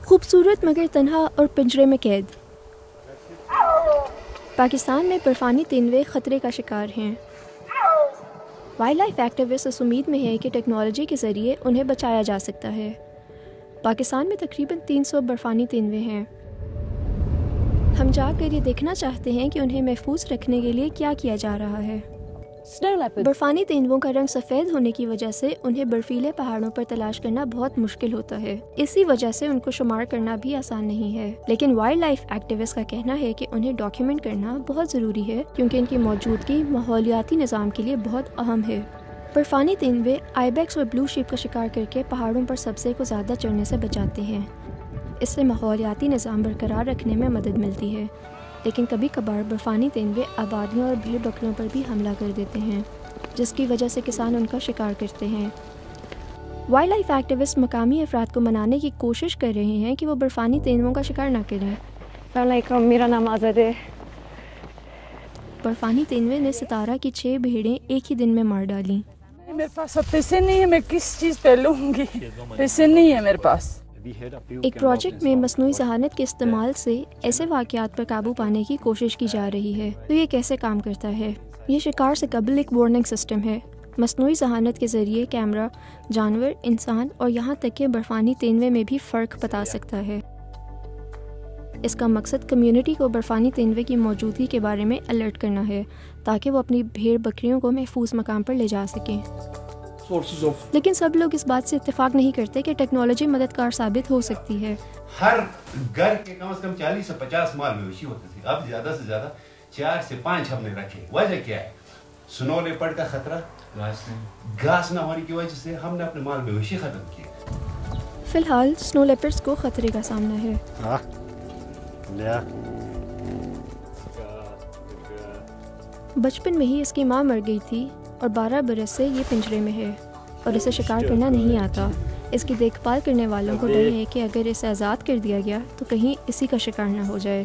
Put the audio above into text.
خوبصورت مگر تنہا اور پنجرے میں قید۔ پاکستان میں برفانی تیندوے خطرے کا شکار ہیں۔ وائلڈ لائف ایکٹیوسٹ اس امید میں ہے کہ ٹیکنالوجی کے ذریعے انہیں بچایا جا سکتا ہے۔ پاکستان میں تقریباً 300 برفانی تیندوے ہیں۔ ہم جا کر یہ دیکھنا چاہتے ہیں کہ انہیں محفوظ رکھنے کے لیے کیا کیا جا رہا ہے۔ برفانی تیندووں کا رنگ سفید ہونے کی وجہ سے انہیں برفیلے پہاڑوں پر تلاش کرنا بہت مشکل ہوتا ہے۔ اسی وجہ سے ان کو شمار کرنا بھی آسان نہیں ہے، لیکن وائلڈ لائف ایکٹیوسٹ کا کہنا ہے کہ انہیں ڈاکیومنٹ کرنا بہت ضروری ہے کیونکہ ان کی موجودگی ماحولیاتی نظام کے لیے بہت اہم ہے۔ برفانی تیندوے آئیبیکس اور بلو شیپ کا شکار کر کے پہاڑوں پر سبزے کو زیادہ چڑھنے سے بچاتے ہیں۔ اس سے ماحولیاتی نظام برقرار رکھنے میں مدد ملتی ہے، لیکن کبھی کبھار برفانی تیندوے آبادیوں اور بھیڑ بکریوں پر بھی حملہ کر دیتے ہیں، جس کی وجہ سے کسان ان کا شکار کرتے ہیں۔ وائلڈ لائف ایکٹیوسٹ مقامی افراد کو منانے کی کوشش کر رہے ہیں کہ وہ برفانی تیندووں کا شکار نہ کریں۔ السلام علیکم، میرا نام آزاد ہے۔ برفانی تیندوے نے ستارہ کی 6 بھیڑیں ایک ہی دن میں مار ڈالیں۔ میرے پاس اب پیسے نہیں ہیں، میں کس چیز پہ لوں گی؟ پیسے نہیں ہیں میرے پاس۔ ایک پروجیکٹ میں مصنوعی ذہانت کے استعمال سے ایسے واقعات پر قابو پانے کی کوشش کی جا رہی ہے۔ تو یہ کیسے کام کرتا ہے؟ یہ شکار سے قبل ایک وارننگ سسٹم ہے۔ مصنوعی ذہانت کے ذریعے کیمرہ جانور، انسان اور یہاں تک کہ برفانی تیندوے میں بھی فرق بتا سکتا ہے۔ اس کا مقصد کمیونٹی کو برفانی تیندوے کی موجودگی کے بارے میں الرٹ کرنا ہے تاکہ وہ اپنی بھیڑ بکریوں کو محفوظ مقام پر لے جا سکیں۔ لیکن سب لوگ اس بات سے اتفاق نہیں کرتے کہ ٹیکنالوجی مددگار ثابت ہو سکتی ہے۔ ہر گھر کے کم از کم 40 سے 50 مال مویشی ہوتے تھے، اب زیادہ سے زیادہ 4 سے 5 ہم نے رکھے۔ وجہ کیا ہے؟ سنو لیپرڈ کا خطرہ، گھاس نہ ہونے کی وجہ سے ہم نے اپنے مال مویشی ختم کیے۔ فی الحال سنو لیپرڈز کو خطرے کا سامنا ہے۔ بچپن میں ہی اس کی ماں مر گئی تھی اور 12 برس سے یہ پنجرے میں ہے اور اسے شکار کرنا نہیں آتا۔ اس کی دیکھ بھال کرنے والوں کو ڈر ہے کہ اگر اسے آزاد کر دیا گیا تو کہیں اسی کا شکار نہ ہو جائے۔